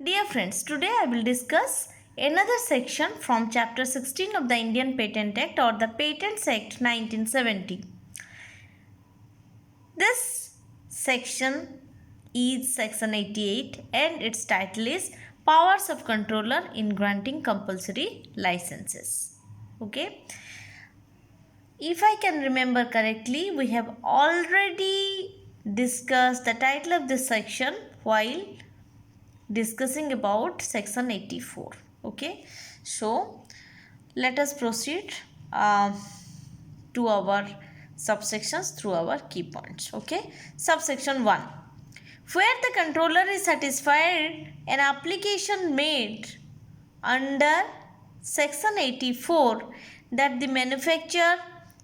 Dear friends, today I will discuss another section from chapter 16 of the Indian Patent Act or the Patents Act 1970. This section is section 88 and its title is Powers of Controller in Granting Compulsory Licenses. Okay. If I can remember correctly, we have already discussed the title of this section while discussing about section 84. Okay, so let us proceed to our subsections through our key points. Okay, subsection 1, where the controller is satisfied an application made under section 84 that the manufacture,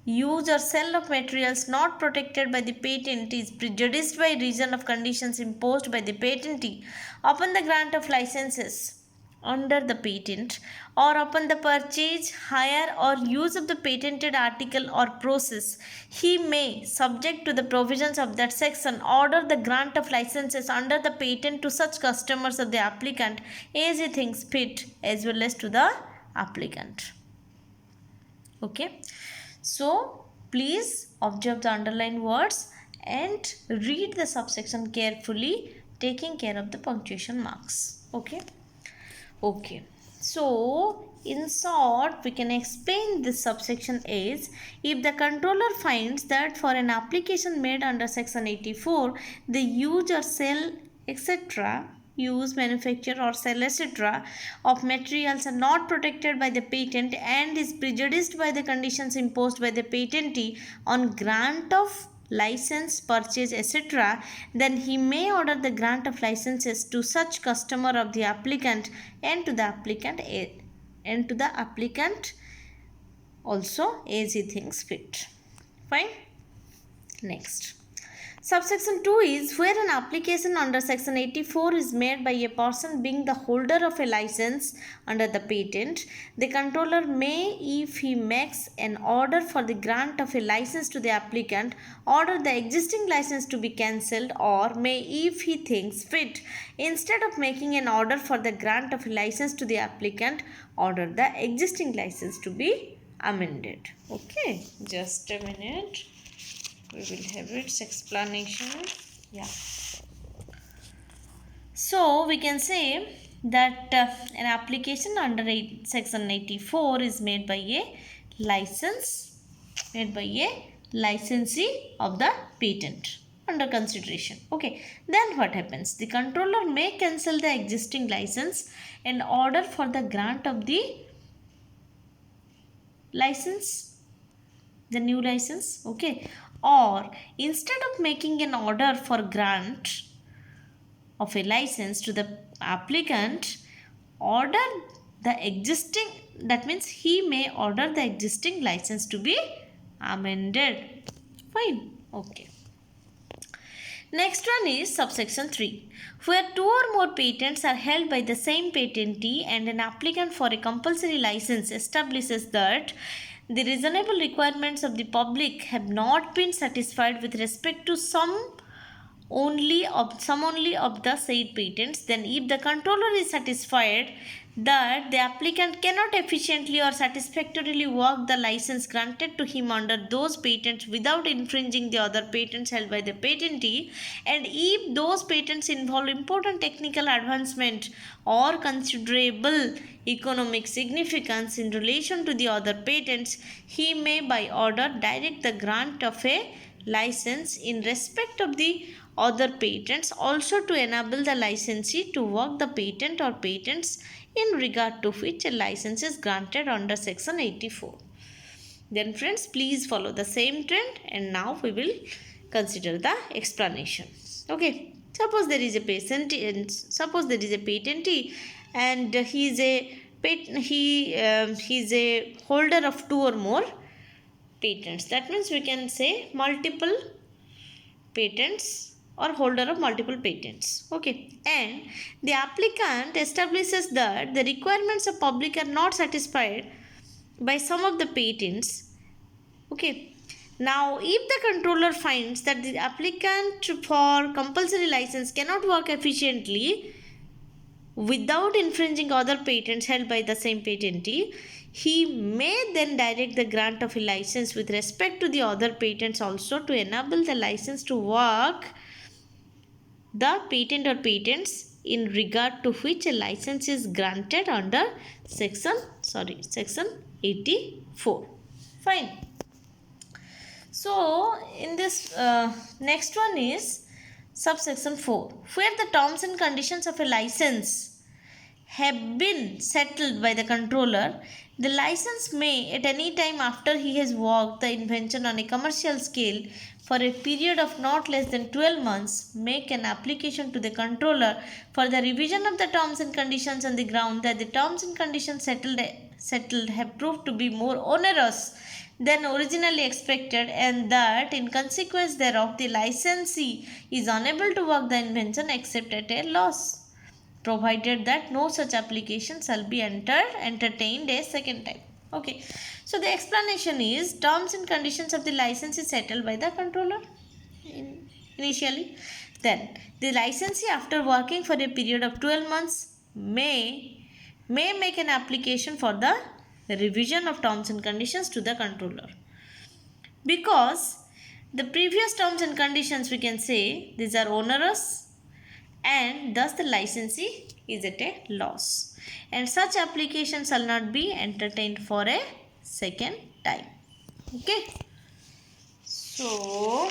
use or sale of materials not protected by the patent is prejudiced by reason of conditions imposed by the patentee upon the grant of licenses under the patent or upon the purchase, hire or use of the patented article or process, he may, subject to the provisions of that section, order the grant of licenses under the patent to such customers of the applicant as he thinks fit, as well as to the applicant. Okay, so please observe the underlined words and read the subsection carefully, taking care of the punctuation marks. Okay, so in short, we can explain this subsection as if the controller finds that for an application made under section 84, the use or sale, etc., use, manufacture or sell, etc., of materials are not protected by the patent and is prejudiced by the conditions imposed by the patentee on grant of license, purchase, etc., then he may order the grant of licenses to such customer of the applicant and to the applicant also as he thinks fit. Fine. Next. Subsection 2 is where an application under section 84 is made by a person being the holder of a license under the patent, the controller may, if he makes an order for the grant of a license to the applicant, order the existing license to be cancelled, or may, if he thinks fit, instead of making an order for the grant of a license to the applicant, order the existing license to be amended. Okay, just a minute. We will have its explanation. Yeah. So we can say that an application under section 84 is made by a licensee of the patent under consideration. Okay, then what happens? The controller may cancel the existing license and order for the grant of the new license. Okay, or instead of making an order for grant of a license to the applicant, order the existing, that means he may order the existing license to be amended. Fine. Okay. Next one is subsection 3, where 2 or more patents are held by the same patentee and an applicant for a compulsory license establishes that the reasonable requirements of the public have not been satisfied with respect to some only of the said patents, then if the controller is satisfied that the applicant cannot efficiently or satisfactorily work the license granted to him under those patents without infringing the other patents held by the patentee, and if those patents involve important technical advancement or considerable economic significance in relation to the other patents, he may by order direct the grant of a license in respect of the other patents, also to enable the licensee to work the patent or patents in regard to which a license is granted under section 84. Then friends, please follow the same trend, and now we will consider the explanation. Okay, suppose there is a patentee and he is a holder of 2 or more patents. That means we can say multiple patents or holder of multiple patents. Okay, and the applicant establishes that the requirements of public are not satisfied by some of the patents. Okay, now if the controller finds that the applicant for compulsory license cannot work efficiently without infringing other patents held by the same patentee, he may then direct the grant of a license with respect to the other patents also to enable the license to work the patent or patents in regard to which a license is granted under section 84. Fine. So in this next one is subsection 4, where the terms and conditions of a license have been settled by the controller, the license may at any time after he has worked the invention on a commercial scale for a period of not less than 12 months make an application to the controller for the revision of the terms and conditions on the ground that the terms and conditions settled have proved to be more onerous than originally expected, and that in consequence thereof the licensee is unable to work the invention except at a loss, provided that no such application shall be entertained a second time. Okay, so the explanation is terms and conditions of the license is settled by the controller initially. Then the licensee, after working for a period of 12 months, may make an application for the revision of terms and conditions to the controller, because the previous terms and conditions, we can say, these are onerous and thus the licensee is at a loss, and such application shall not be entertained for a second time. Okay, so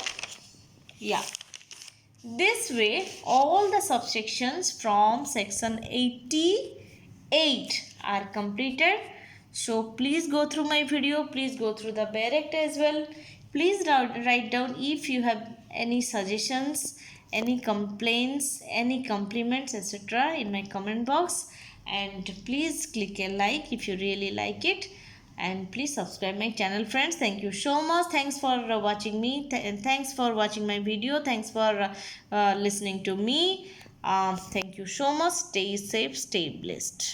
yeah, this way all the subsections from section 88 are completed. So please go through my video, please go through the bare act as well. Please write down if you have any suggestions, any complaints, any compliments, etc. in my comment box, and please click a like if you really like it, and please subscribe my channel, friends. Thank you so much. Thanks for watching me, and thanks for watching my video. Thanks for listening to me. Thank you so much. Stay safe, stay blessed.